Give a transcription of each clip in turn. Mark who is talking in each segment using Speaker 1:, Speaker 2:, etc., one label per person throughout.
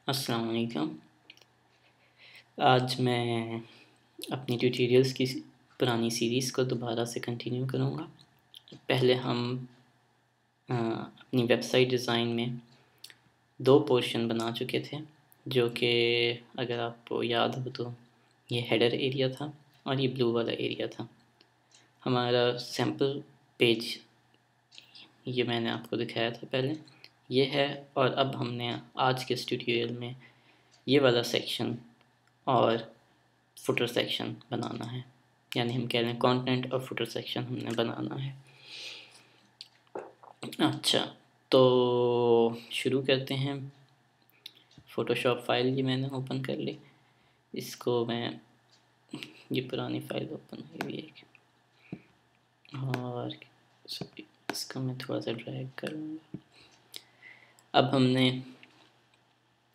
Speaker 1: अस्सलाम वालेकुम। आज मैं अपनी ट्यूटोरियल्स की पुरानी सीरीज़ को दोबारा से कंटिन्यू करूँगा। पहले हम अपनी वेबसाइट डिज़ाइन में 2 पोर्शन बना चुके थे, जो कि अगर आपको याद हो तो ये हेडर एरिया था और ये ब्लू वाला एरिया था। हमारा सैम्पल पेज ये मैंने आपको दिखाया था पहले, ये है। और अब हमने आज के इस ट्यूटोरियल में ये वाला सेक्शन और फुटर सेक्शन बनाना है, यानी हम कह रहे हैं कंटेंट और फुटर सेक्शन हमने बनाना है। अच्छा, तो शुरू करते हैं। फ़ोटोशॉप फाइल ये मैंने ओपन कर ली। इसको मैं ये पुरानी फाइल ओपन हुई है और इसको मैं थोड़ा सा ड्रैग करूँगा। अब हमने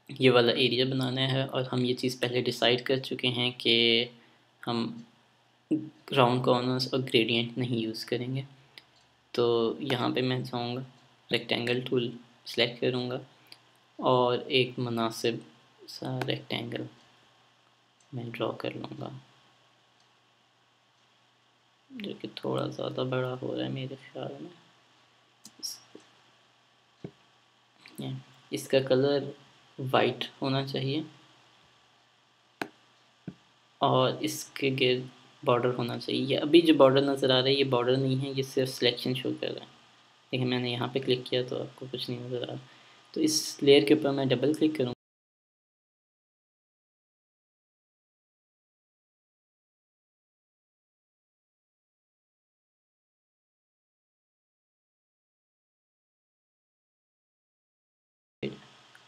Speaker 1: ये वाला एरिया बनाना है और हम ये चीज़ पहले डिसाइड कर चुके हैं कि हम राउंड कॉर्नर्स और ग्रेडियंट नहीं यूज़ करेंगे। तो यहाँ पे मैं जाऊँगा, रेक्टेंगल टूल सेलेक्ट करूँगा और एक मुनासिब सा रेक्टेंगल मैं ड्रॉ कर लूँगा, जो कि थोड़ा ज़्यादा बड़ा हो रहा है मेरे ख्याल में। इसका कलर वाइट होना चाहिए और इसके गिर्द बॉर्डर होना चाहिए। ये अभी जो बॉर्डर नज़र आ रहा है ये बॉर्डर नहीं है, ये सिर्फ सिलेक्शन शो कर रहा है। देखिए मैंने यहाँ पे क्लिक किया तो आपको कुछ नहीं नज़र आ रहा। तो इस लेयर के ऊपर मैं डबल क्लिक करूँगा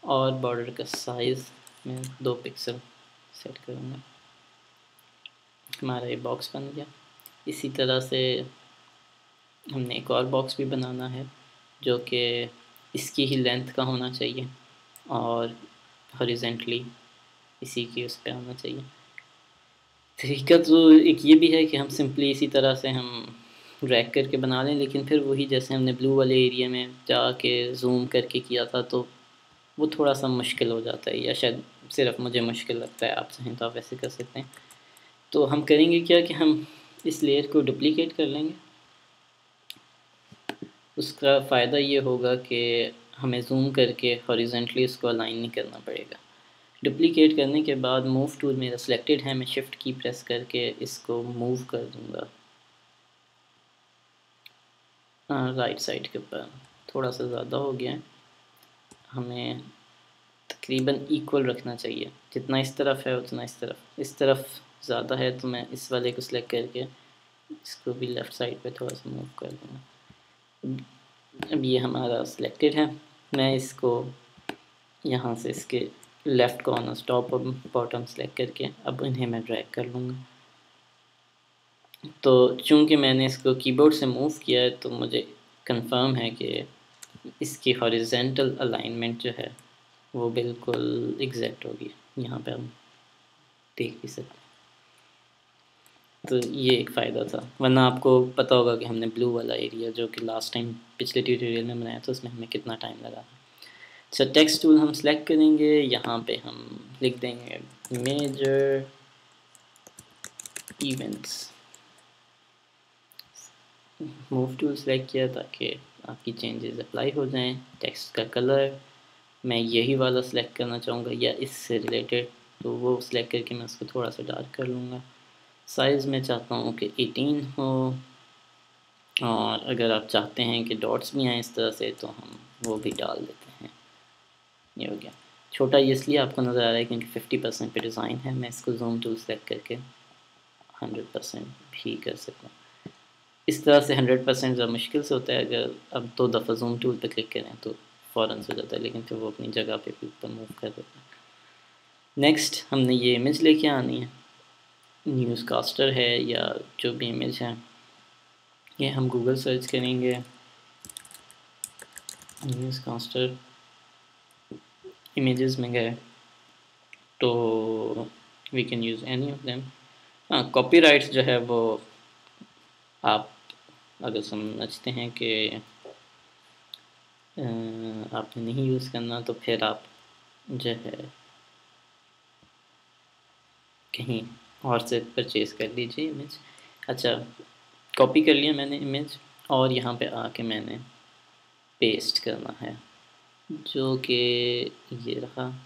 Speaker 1: और बॉर्डर का साइज़ मैं 2 पिक्सल सेट करूँगा। हमारा ये बॉक्स बन गया। इसी तरह से हमने एक और बॉक्स भी बनाना है, जो कि इसकी ही लेंथ का होना चाहिए और हॉरिज़ॉन्टली इसी की उस पे आना चाहिए। तरीका तो एक ये भी है कि हम सिंपली इसी तरह से हम ड्रैग करके बना लें, लेकिन फिर वही जैसे हमने ब्लू वाले एरिया में जाके ज़ूम करके किया था तो वो थोड़ा सा मुश्किल हो जाता है, या शायद सिर्फ मुझे मुश्किल लगता है। आप चाहें तो आप ऐसे कर सकते हैं। तो हम करेंगे क्या कि हम इस लेयर को डुप्लीकेट कर लेंगे। उसका फ़ायदा ये होगा कि हमें ज़ूम करके हॉरिज़ॉन्टली उसको अलाइन नहीं करना पड़ेगा। डुप्लीकेट करने के बाद मूव टूल मेरा सिलेक्टेड है, मैं शिफ्ट की प्रेस करके इसको मूव कर दूँगा राइट साइड के ऊपर। थोड़ा सा ज़्यादा हो गया है, हमें तकरीबन इक्वल रखना चाहिए। जितना इस तरफ है उतना इस तरफ ज़्यादा है तो मैं इस वाले को सिलेक्ट करके इसको भी लेफ़्ट साइड पे थोड़ा सा मूव कर दूँगा। अब ये हमारा सिलेक्टेड है। मैं इसको यहाँ से इसके लेफ़्ट कॉर्नर टॉप और बॉटम सेलेक्ट करके अब इन्हें मैं ड्रैग कर लूँगा। तो चूँकि मैंने इसको कीबोर्ड से मूव किया है तो मुझे कंफर्म है कि इसकी हॉरिजेंटल अलाइनमेंट जो है वो बिल्कुल एग्जैक्ट होगी। यहाँ पे हम देख भी सकते हैं। तो ये एक फ़ायदा था, वरना आपको पता होगा कि हमने ब्लू वाला एरिया जो कि लास्ट टाइम पिछले ट्यूटोरियल में बनाया था उसमें हमें कितना टाइम लगा था। अच्छा, टेक्स्ट टूल हम सेलेक्ट करेंगे, यहाँ पे हम लिख देंगे major events. Move tool select किया ताकि आपकी चेंजेस अप्लाई हो जाएं। टेक्स्ट का कलर मैं यही वाला सेलेक्ट करना चाहूँगा या इससे रिलेटेड, तो वो सेलेक्ट करके मैं उसको थोड़ा सा डार्क कर लूँगा। साइज़ मैं चाहता हूँ कि 18 हो, और अगर आप चाहते हैं कि डॉट्स भी आएँ इस तरह से तो हम वो भी डाल देते हैं। ये हो गया। छोटा ये इसलिए आपको नज़र आ रहा है क्योंकि 50% पे डिज़ाइन है। मैं इसको जूम टूल सेलेक्ट करके 100% भी कर सकता हूँ। इस तरह से 100% ज़रा मुश्किल से होता है। अगर अब 2 दफ़ा जूम टूल पे क्लिक करें तो फ़ौरन से हो जाता है, लेकिन फिर वो अपनी जगह पे भी ऊपर मूव कर देता है। नेक्स्ट हमने ये इमेज लेके आनी है, न्यूज़ कास्टर है या जो भी इमेज है, ये हम गूगल सर्च करेंगे न्यूज़ कास्टर, इमेजेस में गए तो we can use any of them. हाँ, कॉपीराइट्स जो है वो आप अगर समझते हैं कि आपने नहीं यूज़ करना तो फिर आप जो है कहीं और से परचेज कर लीजिए इमेज। अच्छा, कॉपी कर लिया मैंने इमेज, और यहाँ पे आके मैंने पेस्ट करना है, जो कि ये रहा।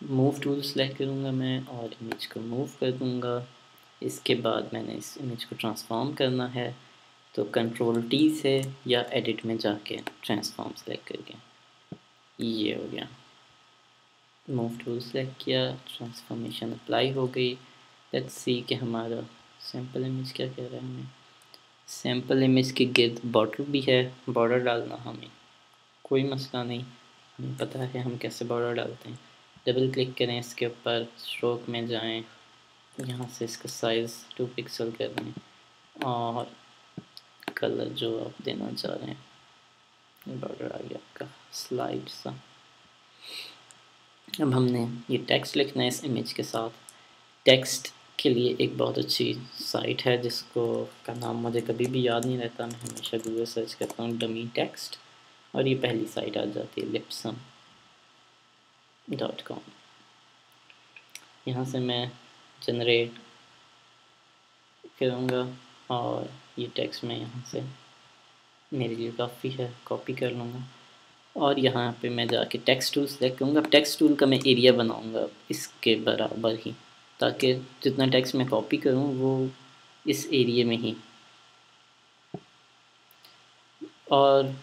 Speaker 1: मूव टूल सेलेक्ट करूँगा मैं और इमेज को मूव कर दूँगा। इसके बाद मैंने इस इमेज को ट्रांसफॉर्म करना है, तो कंट्रोल टी से या एडिट में जाके ट्रांसफॉर्म सेलेक्ट करके ये हो गया। मूव टूल सेलेक्ट किया, ट्रांसफॉर्मेशन अप्लाई हो गई। लेट्स सी कि हमारा सैम्पल इमेज क्या कह रहा है हमें। सैम्पल इमेज के गिर्द बॉर्डर भी है, बॉर्डर डालना हमें कोई मसला नहीं, हमें पता है हम कैसे बॉर्डर डालते हैं। डबल क्लिक करें इसके ऊपर, स्ट्रोक में जाएं, यहाँ से इसका साइज़ 2 पिक्सल कर दें और कलर जो आप देना चाह रहे हैं, बॉर्डर आ गया आपका स्लाइड सा। अब हमने ये टेक्स्ट लिखना है इस इमेज के साथ। टेक्स्ट के लिए एक बहुत अच्छी साइट है जिसको का नाम मुझे कभी भी याद नहीं रहता, मैं हमेशा गूगल सर्च करता हूँ डमी टेक्स्ट, और ये पहली साइट आ जाती है lipsum.com। यहाँ से मैं जनरेट करूँगा और ये टेक्स्ट मैं यहाँ से मेरे लिए काफ़ी है, कॉपी कर लूँगा और यहाँ पे मैं जाके टेक्स्ट टूल सेलेक्ट करूँगा। टेक्स्ट टूल का मैं एरिया बनाऊँगा इसके बराबर ही, ताकि जितना टेक्स्ट मैं कॉपी करूँ वो इस एरिया में ही, और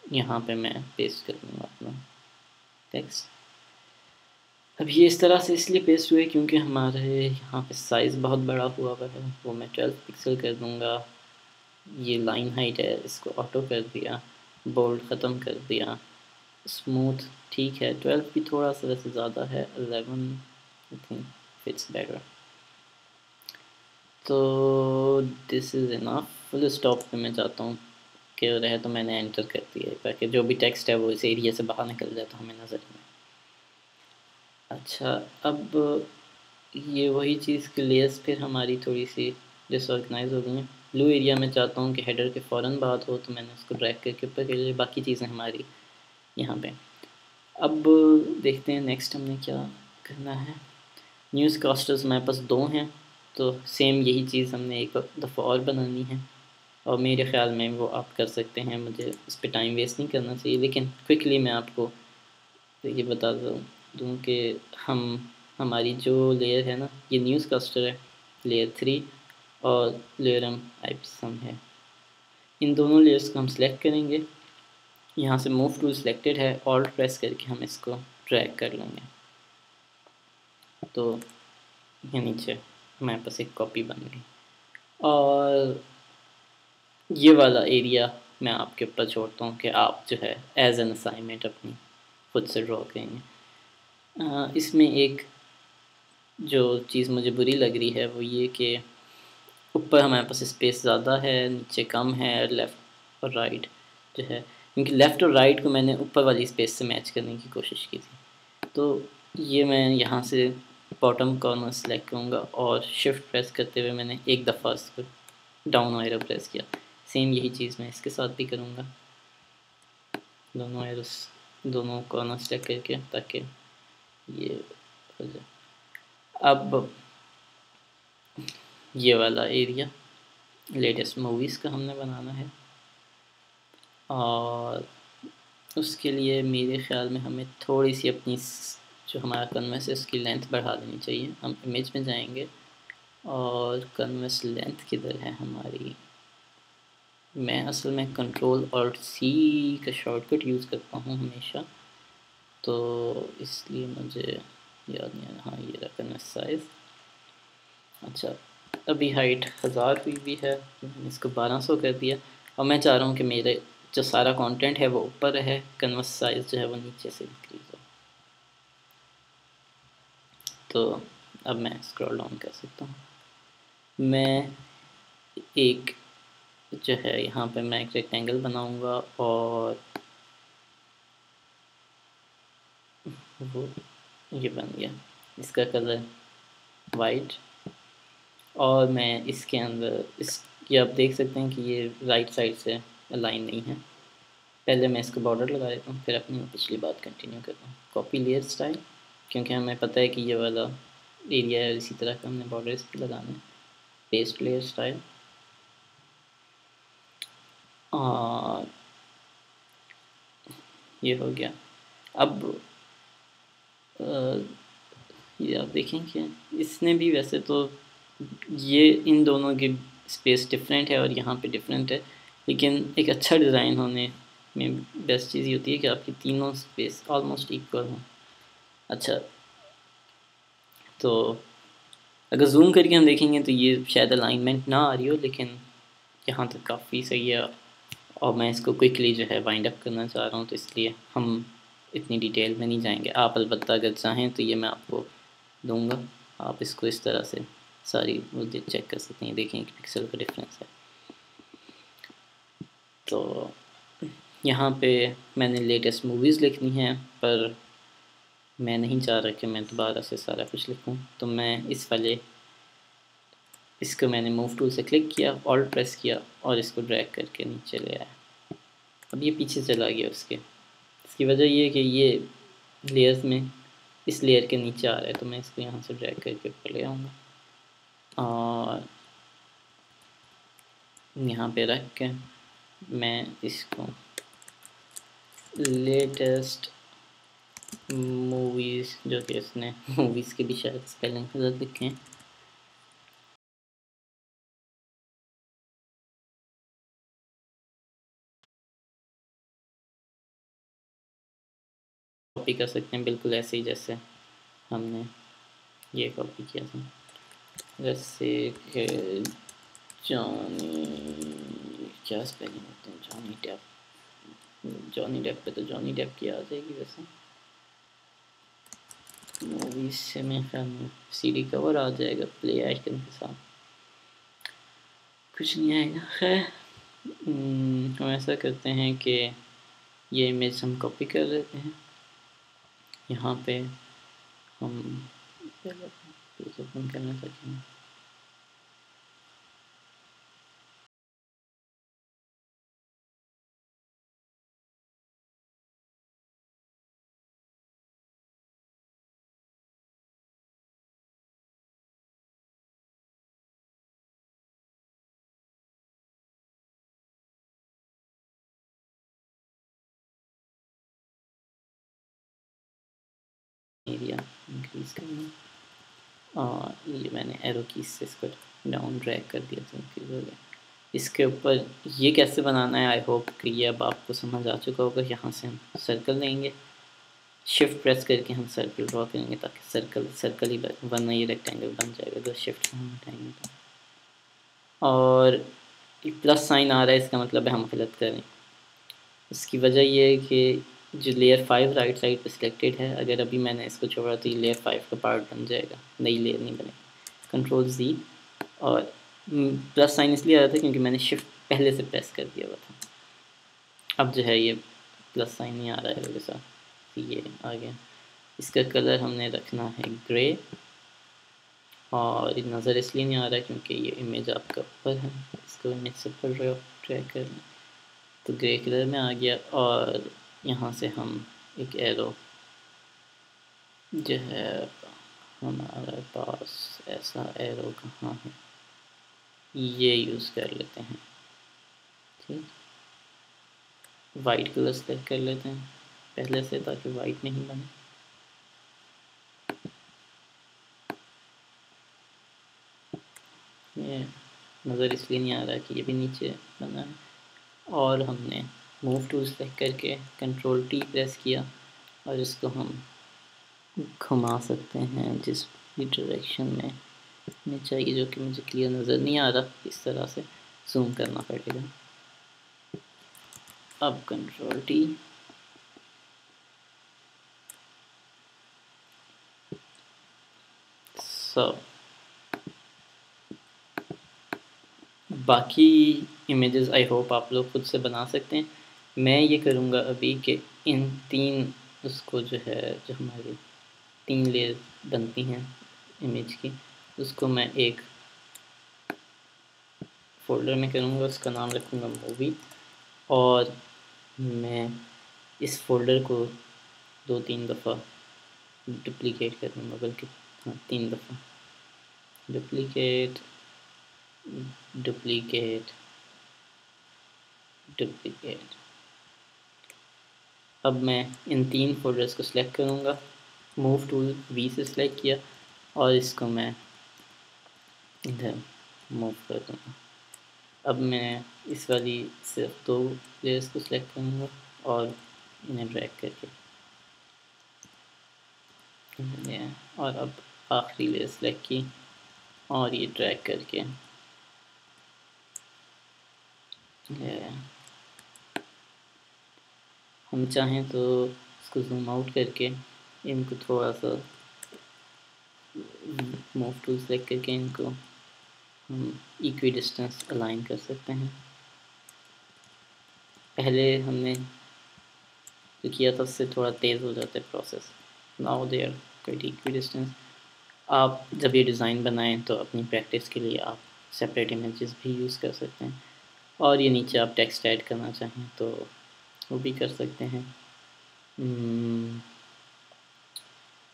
Speaker 1: यहाँ पे मैं पेस्ट कर दूँगा अपना टेक्स्ट। अब ये इस तरह से इसलिए पेस्ट हुए क्योंकि हमारे यहाँ पे साइज़ बहुत बड़ा हुआ है, वो मैं 12 पिक्सल कर दूँगा। ये लाइन हाइट है, इसको ऑटो कर दिया, बोल्ड ख़त्म कर दिया, स्मूथ ठीक है, 12 भी थोड़ा सा वैसे ज़्यादा है, 11 आई थिंक फिट्स बेटर। तो this is enough. Full stop पे मैं चाहता हूँ कि रहे, तो मैंने एंटर कर दिया है ताकि जो भी टेक्स्ट है वो इस एरिया से बाहर निकल जाए तो हमें नज़र में। अच्छा, अब ये वही चीज़ कि लेयर्स फिर हमारी थोड़ी सी डिसऑर्गेनाइज हो गई हैं। ब्लू एरिया में चाहता हूँ कि हेडर के फ़ौरन बाद हो, तो मैंने उसको ड्रैग करके ऊपर कर लिया, बाकी चीज़ें हमारी यहाँ पे। अब देखते हैं नेक्स्ट हमने क्या करना है। न्यूज़ कास्टर्स हमारे पास 2 हैं, तो सेम यही चीज़ हमने एक दफ़ा और बनानी है, और मेरे ख़्याल में वो आप कर सकते हैं, मुझे इस पर टाइम वेस्ट नहीं करना चाहिए। लेकिन क्विकली मैं आपको ये बता दूँ कि हमारी जो लेयर है ना, ये न्यूज़ कास्टर है लेयर 3 और लेयरम आइप्सम है। इन दोनों लेयर्स को हम सेलेक्ट करेंगे, यहाँ से मूव टूल सिलेक्टेड है, ऑल्ट प्रेस करके हम इसको ड्रैग कर लेंगे, तो ये नीचे हमारे पास एक कॉपी बन गई। और ये वाला एरिया मैं आपके ऊपर छोड़ता हूँ कि आप जो है एज एन असाइनमेंट अपनी खुद से ड्रॉ करेंगे। इसमें एक जो चीज़ मुझे बुरी लग रही है वो ये कि ऊपर हमारे पास स्पेस ज़्यादा है, नीचे कम है, लेफ़्ट और राइट जो है, क्योंकि लेफ़्ट और राइट को मैंने ऊपर वाली स्पेस से मैच करने की कोशिश की थी। तो ये मैं यहाँ से बॉटम कॉर्नर सेलेक्ट करूँगा और शिफ्ट प्रेस करते हुए मैंने एक दफ़ा इसको डाउन एरो प्रेस किया। सेम यही चीज़ मैं इसके साथ भी करूँगा, दोनों एरोस दोनों कॉर्नर सेलेक्ट करके, ताकि ये हो जाए। अब ये वाला एरिया लेटेस्ट मूवीज़ का हमने बनाना है, और उसके लिए मेरे ख़्याल में हमें थोड़ी सी अपनी जो हमारा कन्वेंस है उसकी लेंथ बढ़ा देनी चाहिए। हम इमेज में जाएंगे और कन्वेंस लेंथ किधर है हमारी। मैं असल में कंट्रोल और सी का शॉर्टकट यूज़ करता हूँ हमेशा, तो इसलिए मुझे याद नहीं आ रहा। हाँ, ये रहा कन्वेंस साइज़। अच्छा, अभी हाइट 1000 हुई भी है, मैंने इसको 1200 कर दिया, और मैं चाह रहा हूँ कि मेरे जो सारा कंटेंट है वो ऊपर है, कन्वर्स साइज़ जो है वो नीचे से इंक्रीज हो। तो अब मैं स्क्रॉल डाउन कर सकता हूँ। मैं एक जो है यहाँ पे मैं एक रेक्टेंगल बनाऊँगा, और वो ये बन गया, इसका कलर वाइट, और मैं इसके अंदर इस ये आप देख सकते हैं कि ये राइट साइड से अलाइन नहीं है, पहले मैं इसको बॉर्डर लगा देता हूँ, फिर अपनी पिछली बात कंटिन्यू करता हूँ। कॉपी लेयर स्टाइल, क्योंकि हमें पता है कि ये वाला एरिया है, इसी तरह का हमने बॉर्डर इस पर लगाना है। पेस्ट लेयर स्टाइल, और ये हो गया। अब ये आप देखें कि इसने भी वैसे तो ये इन दोनों की स्पेस डिफरेंट है और यहाँ पे डिफरेंट है, लेकिन एक अच्छा डिज़ाइन होने में बेस्ट चीज़ ये होती है कि आपकी तीनों स्पेस ऑलमोस्ट इक्वल हों। अच्छा, तो अगर जूम करके हम देखेंगे तो ये शायद अलाइनमेंट ना आ रही हो, लेकिन यहाँ तक काफ़ी सही है। और मैं इसको क्विकली जो है वाइंड अप करना चाह रहा हूँ, तो इसलिए हम इतनी डिटेल में नहीं जाएंगे। आप अलबत्ता अगर चाहें तो ये मैं आपको दूंगा, आप इसको इस तरह से सारी वो चेक कर सकते हैं। देखें कि पिक्सल का डिफरेंस है। तो यहाँ पे मैंने लेटेस्ट मूवीज़ लिखनी है, पर मैं नहीं चाह रहा कि मैं दोबारा से सारा कुछ लिखूँ, तो मैं इस वाले इसको मैंने मूव टूल से क्लिक किया, ऑल्ट प्रेस किया और इसको ड्रैग करके नीचे ले आया। अब ये पीछे चला गया उसके। इसकी वजह ये है कि ये लेयर्स में इस लेयर के नीचे आ रहा है, तो मैं इसको यहाँ से ड्रैग करके ऊपर ले आऊँगा और यहाँ पे रख के मैं इसको लेटेस्ट मूवीज़, जो कि इसने मूवीज़ के भी शायद स्पेलिंग गलत लिखे हैं, कॉपी कर सकते हैं बिल्कुल ऐसे ही जैसे हमने ये कॉपी किया था। जैसे कि जॉनी, क्या स्पेलिंग होते हैं, जॉनी डेप, जॉनी डेप पे तो जॉनी डेप की आ जाएगी। वैसे मूवीज से मैं ख्याल में सीडी कवर आ जाएगा प्ले आइकन के साथ, कुछ नहीं आएगा। खैर हम ऐसा करते हैं कि ये इमेज हम कॉपी कर लेते हैं। यहाँ पे हम पेज ओपन करना चाहते हैं, एरिया इंक्रीज करना, और ये मैंने एरो की से इसको डाउन ड्रैग कर दिया तो इंक्रीज हो गया। इसके ऊपर ये कैसे बनाना है, आई होप कि ये अब आपको समझ आ चुका होगा। यहाँ से हम सर्कल लेंगे, शिफ्ट प्रेस करके हम सर्कल ड्रॉ करेंगे ताकि सर्कल सर्कल ही वरना ये रेक्टेंगल बन जाएगा अगर शिफ्ट से हम हटाएंगे तो। और प्लस साइन आ रहा है, इसका मतलब है हम गलत करें। इसकी वजह ये है कि जो लेयर 5 राइट साइड पे सिलेक्टेड है, अगर अभी मैंने इसको छोड़ा तो ये लेयर 5 का पार्ट बन जाएगा, नई लेयर नहीं बनेगी। कंट्रोल Z, और प्लस साइन इसलिए आ रहा था क्योंकि मैंने शिफ्ट पहले से प्रेस कर दिया हुआ था। अब जो है ये प्लस साइन नहीं आ रहा है वैसा, ये आ गया। इसका कलर हमने रखना है ग्रे, और नज़र इसलिए नहीं आ रहा है क्योंकि ये इमेज आपका ऊपर है, इसको इमेज से ऊपर ट्रैक करना, तो ग्रे कलर में आ गया। और यहाँ से हम एक एरो जो है हमारे पास, ऐसा एरो कहाँ है, ये यूज़ कर लेते हैं। ठीक, वाइट कलर सेलेक्ट कर लेते हैं पहले से ताकि वाइट नहीं बने। ये नज़र इसलिए नहीं आ रहा कि ये भी नीचे बना है। और हमने मूव टूल सेलेक्ट करके कंट्रोल T प्रेस किया और इसको हम घुमा सकते हैं जिस भी डायरेक्शन में हमें चाहिए, जो कि मुझे क्लियर नज़र नहीं आ रहा, इस तरह से जूम करना पड़ेगा। अब कंट्रोल T, बाकी इमेजेस आई होप आप लोग खुद से बना सकते हैं। मैं ये करूँगा अभी कि इन तीन उसको जो है, जो हमारी 3 लेयर बनती हैं इमेज की, उसको मैं एक फ़ोल्डर में करूँगा, उसका नाम रखूँगा मूवी, और मैं इस फोल्डर को 2-3 दफ़ा डुप्लिकेट कर दूँगा, बल्कि हाँ 3 दफ़ा डुप्लिकेट डुप्लिकेट डुप्लिकेट। अब मैं इन 3 फोल्डर्स को सिलेक्ट करूँगा, मूव टूल वी से सिलेक्ट किया और इसको मैं इधर मूव कर दूँगा। अब मैं इस वाली सिर्फ 2 लेयर्स को सिलेक्ट करूँगा और इन्हें ड्रैग करके और अब आखिरी लेयर सिलेक्ट की और ये ड्रैग करके हम चाहें तो इसको जूम आउट करके इनको थोड़ा सा मूव टूल सेलेक्ट करके इनको हम इक्वी डिस्टेंस अलाइन कर सकते हैं। पहले हमने जो किया था उससे थोड़ा तेज़ हो जाता है process. Now they are quite equidistance. आप जब ये डिज़ाइन बनाएं तो अपनी प्रैक्टिस के लिए आप सेपरेट इमेजेस भी यूज़ कर सकते हैं, और ये नीचे आप टेक्स्ट ऐड करना चाहें तो वो भी कर सकते हैं।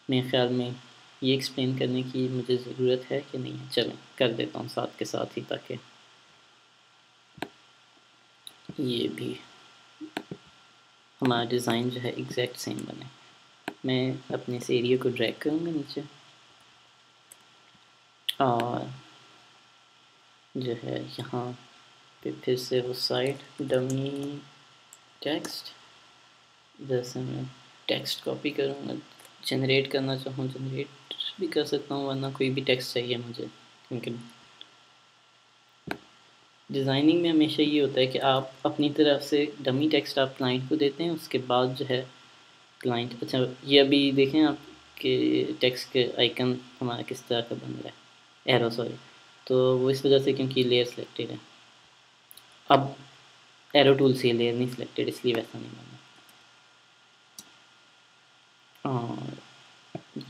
Speaker 1: मेरे ख्याल में ये एक्सप्लेन करने की मुझे ज़रूरत है कि नहीं है, चलें कर देता हूँ साथ के साथ ही, ताकि ये भी हमारा डिज़ाइन जो है एग्जैक्ट सेम बने। मैं अपने इस एरिया को ड्रैग करूँगा नीचे और जो है यहाँ पे फिर से वो साइड डमी टेक्स्ट, इधर से मैं टेक्स्ट कॉपी करूँगा। जनरेट करना चाहूँ जनरेट भी कर सकता हूँ, वरना कोई भी टेक्स्ट चाहिए मुझे, क्योंकि डिज़ाइनिंग में हमेशा ये होता है कि आप अपनी तरफ से डमी टेक्स्ट आप क्लाइंट को देते हैं, उसके बाद जो है क्लाइंट। अच्छा ये अभी देखें आप कि टेक्स्ट के आइकन हमारा किस तरह का बन रहा है, एरो सॉरी, तो वो इस वजह से क्योंकि लेयर सेलेक्टेड है। अब एरो टूल से लेयर नहीं सिलेक्टेड, इसलिए वैसा नहीं बना। और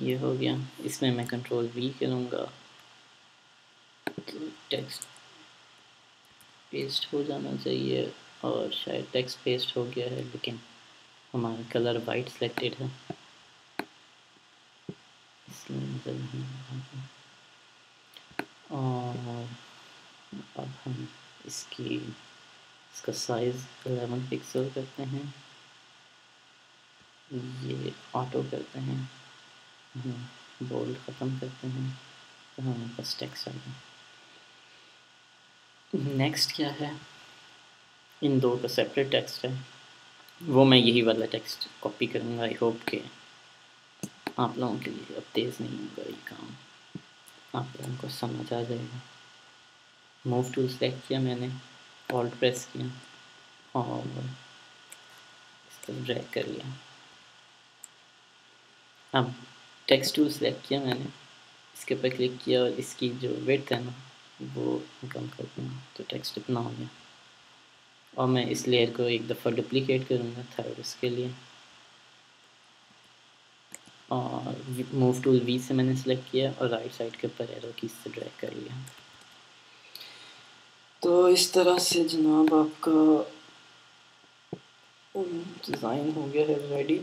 Speaker 1: ये हो गया। इसमें मैं कंट्रोल वी करूँगा तो टेक्स्ट पेस्ट हो जाना चाहिए, और शायद टेक्स्ट पेस्ट हो गया है, लेकिन हमारा कलर वाइट सिलेक्टेड है इसलिए नज़र नहीं आ रहा। और अब हम इसका साइज़ 11 पिक्सल करते हैं, ये ऑटो करते हैं, बोल्ड ख़त्म करते हैं, तो हमारे पास टेक्स्ट आ गया। नेक्स्ट क्या है, इन दो का सेपरेट टेक्स्ट है, वो मैं यही वाला टेक्स्ट कॉपी करूँगा। आई होप कि आप लोगों के लिए अब तेज़ नहीं होगा ये काम, आप लोगों को समझ आ जाएगा। मूव टूल सेलेक्ट किया मैंने, ऑल्ट प्रेस किया और इस तरफ ड्रैग कर लिया। अब टेक्स्ट टूल सेलेक्ट किया मैंने, इसके ऊपर क्लिक किया और इसकी जो विड्थ है ना वो कम कर दूँगा, तो टेक्स्ट इतना हो गया। और मैं इस लेयर को एक दफ़ा डुप्लिकेट करूँगा थर्ड उसके लिए, और मूव टूल वी से मैंने सेलेक्ट किया और राइट साइड के ऊपर एरो की से ड्रैग कर लिया। तो इस तरह से जनाब आपका डिज़ाइन हो गया है रेडी,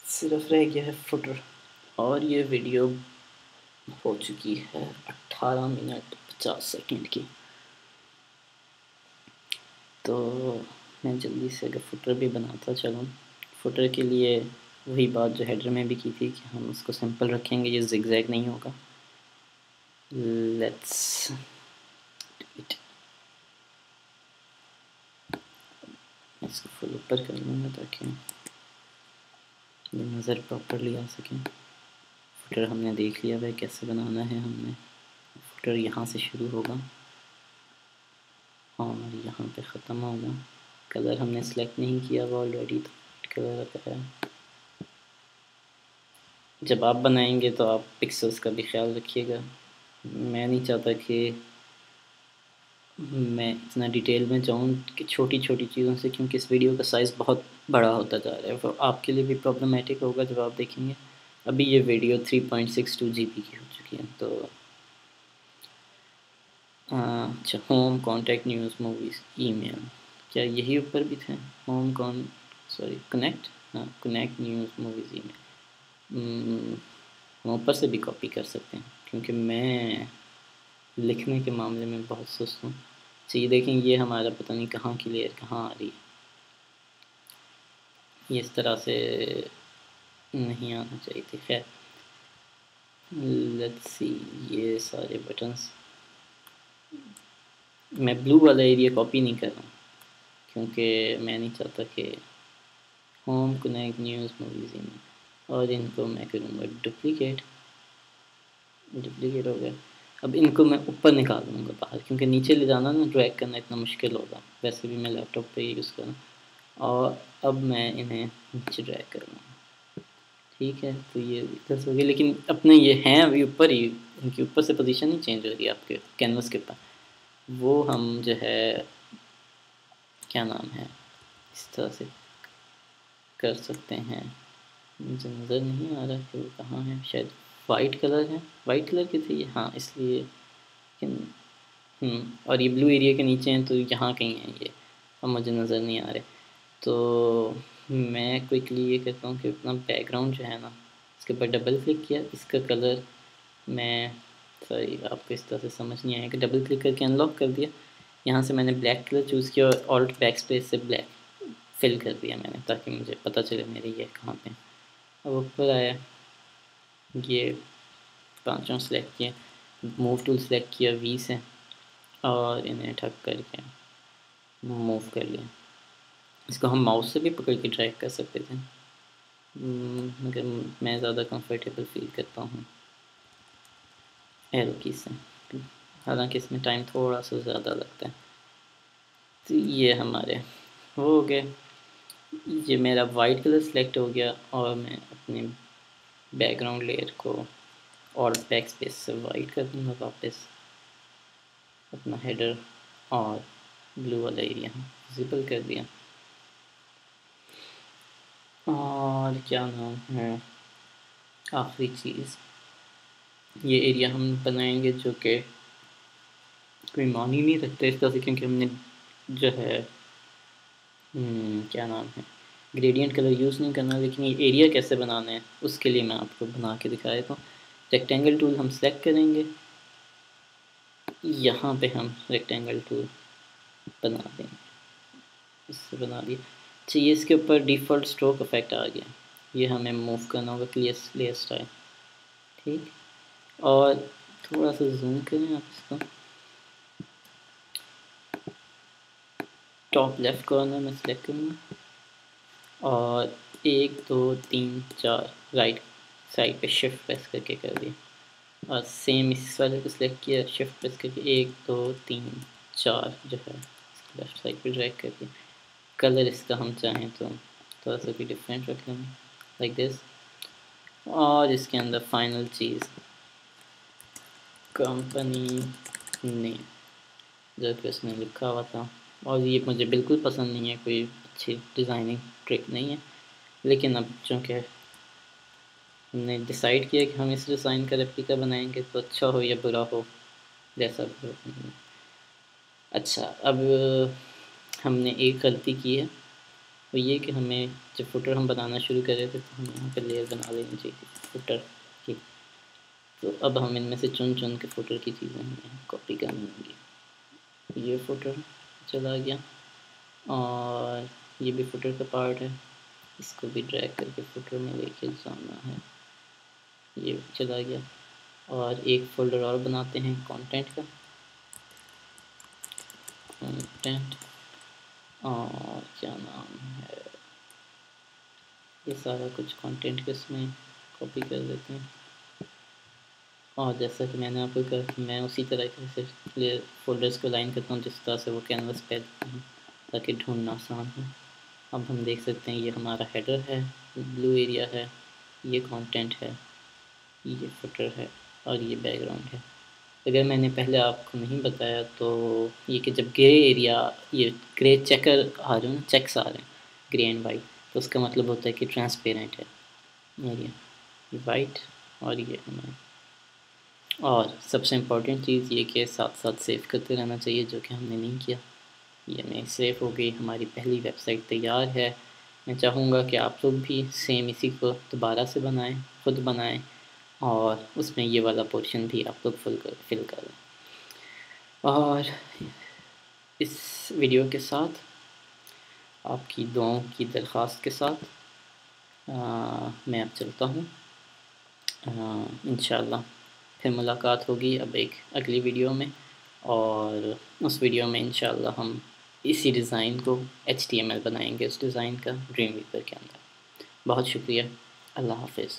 Speaker 1: सिर्फ रह गया है फुटर। और ये वीडियो हो चुकी है 18 मिनट 50 सेकंड की, तो मैं जल्दी से अगर फुटर भी बनाता चलूँ। फुटर के लिए वही बात जो हेडर में भी की थी कि हम उसको सिंपल रखेंगे, ये जिगजैग नहीं होगा। लेट्स इट, इसको फुल ऊपर कर लूँगा ताकि ये नज़र प्रॉपरली आ सके। फुटर हमने देख लिया भाई कैसे बनाना है। हमने फुटर यहाँ से शुरू होगा और यहाँ पे ख़त्म होगा। कलर हमने सेलेक्ट नहीं किया वो ऑलरेडी, तो कलर आता है। जब आप बनाएंगे तो आप पिक्सेल्स का भी ख्याल रखिएगा। मैं नहीं चाहता कि मैं इतना डिटेल में जाऊँ कि छोटी छोटी चीज़ों से, क्योंकि इस वीडियो का साइज़ बहुत बड़ा होता जा रहा है, वो आपके लिए भी प्रॉब्लमेटिक होगा जब आप देखेंगे। अभी ये वीडियो 3.62 GB की हो चुकी है। तो अच्छा, home, contact, news, movies, email, क्या यही ऊपर भी थे? होम कौन, सॉरी कनेक्ट, हाँ कनेक्ट न्यूज़ मूवीज़ ही में। हम ऊपर से भी कॉपी कर सकते हैं क्योंकि मैं लिखने के मामले में बहुत सुस्त हूँ। तो ये देखें, ये हमारा पता नहीं कहाँ की लेयर कहाँ आ रही है, ये इस तरह से नहीं आना चाहिए थी। खैर लेट्स सी, ये सारे बटन्स, मैं ब्लू वाला एरिया कॉपी नहीं कर रहा हूँ क्योंकि मैं नहीं चाहता कि होम कनेक्ट न्यूज़ मूवीज़ में, और इनको मैं करूँगा डुप्लिकेट। डुप्लिकेट हो गया। अब इनको मैं ऊपर निकाल दूँगा बाहर क्योंकि नीचे ले जाना ना, ड्रैग करना इतना मुश्किल होगा, वैसे भी मैं लैपटॉप पे ही यूज़ करूँ। और अब मैं इन्हें नीचे ड्रैग करूँगा। ठीक है, तो ये प्लस हो गया, लेकिन अपने ये हैं अभी ऊपर ही, इनकी ऊपर से पोजीशन नहीं चेंज हो रही है आपके कैनवस के ऊपर। वो हम जो है, क्या नाम है, इस तरह से कर सकते हैं। मुझे नज़र नहीं आ रहा कि वो कहाँ है, शायद वाइट कलर है, वाइट कलर की थी ये, हाँ इसलिए। लेकिन और ये ब्लू एरिया के नीचे हैं तो यहाँ कहीं है ये, अब मुझे नज़र नहीं आ रहे। तो मैं क्विकली ये करता हूँ कि अपना बैकग्राउंड जो है ना, इसके ऊपर डबल क्लिक किया, इसका कलर मैं, सॉरी आपको इस तरह से समझ नहीं आएगा, डबल क्लिक करके अनलॉक कर दिया। यहाँ से मैंने ब्लैक कलर चूज़ किया और ऑल्ट बैक स्पेस से ब्लैक फिल कर दिया मैंने, ताकि मुझे पता चले मेरे ये कहाँ पे। अब ऊपर आया, ये पांचों सेलेक्ट किए, मूव टूल सेलेक्ट किया वी से, और इन्हें ठक करके मूव कर लिया। इसको हम माउस से भी पकड़ के ड्रैग कर सकते थे, मगर मैं ज़्यादा कंफर्टेबल फील करता हूँ एरो की से, हालांकि इसमें टाइम थोड़ा सा ज़्यादा लगता है। तो ये हमारे हो गए, ये मेरा वाइट कलर सेलेक्ट हो गया, और मैं अपने बैकग्राउंड लेयर को और बैक स्पेस से वाइट कर दूँगा वापस, अपना हेडर और ब्लू वाला एरिया विजिबल कर दिया। और क्या नाम है, आखिरी चीज़, ये एरिया हम बनाएंगे जो कि कोई मान ही नहीं रखते इस तरह से, क्योंकि हमने जो है क्या नाम है, ग्रेडियंट कलर यूज़ नहीं करना। लेकिन ये एरिया कैसे बनाना है उसके लिए मैं आपको बना के दिखा देता हूँ। रेक्टेंगल टूल हम सेलेक्ट करेंगे, यहाँ पे हम रेक्टेंगल टूल बना देंगे, इससे बना दिया। चाहिए इसके ऊपर डिफ़ॉल्ट स्ट्रोक इफेक्ट आ गया, ये हमें मूव करना होगा क्लियर स्टाइल। ठीक, और थोड़ा सा जूम करें आप इसको, टॉप लेफ़्ट कॉर्नर में सेलेक्ट करूँगा, और 1 2 3 4 राइट साइड पे शिफ्ट प्रेस करके कर दिया, और सेम इस वाले को सिलेक्ट किया, शिफ्ट प्रेस करके 1 2 3 4 जो है लेफ़्ट साइड पे ड्रैग कर दिया। कलर इसका हम चाहें तो थोड़ा सा भी डिफरेंट रख लेंगे लाइक दिस। और इसके अंदर फाइनल चीज़, कंपनी नेम जो कि उसमें लिखा हुआ था, और ये मुझे बिल्कुल पसंद नहीं है, कोई अच्छी डिज़ाइनिंग ट्रिक नहीं है। लेकिन अब चूँकि हमने डिसाइड किया कि हम इस डिज़ाइन का रेप्लिका बनाएंगे, तो अच्छा हो या बुरा हो, जैसा भी हो। अच्छा, अब हमने एक गलती की है, वो ये कि हमें जब फुटर हम बनाना शुरू कर रहे थे तो हमें यहाँ पे लेयर बना लेनी चाहिए थी फुटर की। तो अब हम इनमें से चुन चुन के फुटर की चीज़ें हमें कॉपी करनी होंगी। ये फुटर चला गया, और ये भी फुटर का पार्ट है, इसको भी ड्रैग करके फुटर में लेके जाना है। ये चला गया, और एक फोल्डर और बनाते हैं कंटेंट का, कंटेंट, और क्या नाम है, ये सारा कुछ कंटेंट के इसमें कॉपी कर देते हैं। और जैसा कि मैंने आपको कहा, मैं उसी तरह से फोल्डर्स को लाइन करता हूँ जिस तरह से वो कैनवस पे हैं, ताकि ढूंढना आसान हो। अब हम देख सकते हैं ये हमारा हेडर है, ब्लू एरिया है, ये कंटेंट है, ये फुटर है, और ये बैकग्राउंड है। अगर मैंने पहले आपको नहीं बताया तो ये कि जब ग्रे एरिया, ये ग्रे चेकर आ रहे हैं ना, चेक्स आ रहे हैं ग्रे एंड वाइट, तो उसका मतलब होता है कि ट्रांसपेरेंट है एरिया, ये वाइट और ये हमारा। और सबसे इम्पोर्टेंट चीज़ ये कि साथ साथ सेव करते रहना चाहिए, जो कि हमने नहीं किया। ये मेरी सेव हो गई, हमारी पहली वेबसाइट तैयार है। मैं चाहूँगा कि आप लोग भी सेम इसी को दोबारा से बनाएं, ख़ुद बनाएं और उसमें ये वाला पोर्शन भी आप लोग फिल करें। और इस वीडियो के साथ आपकी दुआओं की दरख्वास्त के साथ मैं अब चलता हूँ। इंशाअल्लाह फिर मुलाकात होगी अब एक अगली वीडियो में, और उस वीडियो में इंशाअल्लाह हम इसी डिज़ाइन को HTML बनाएंगे, उस डिज़ाइन का ड्रीमवीवर के अंदर। बहुत शुक्रिया, अल्लाह हाफ़िज़।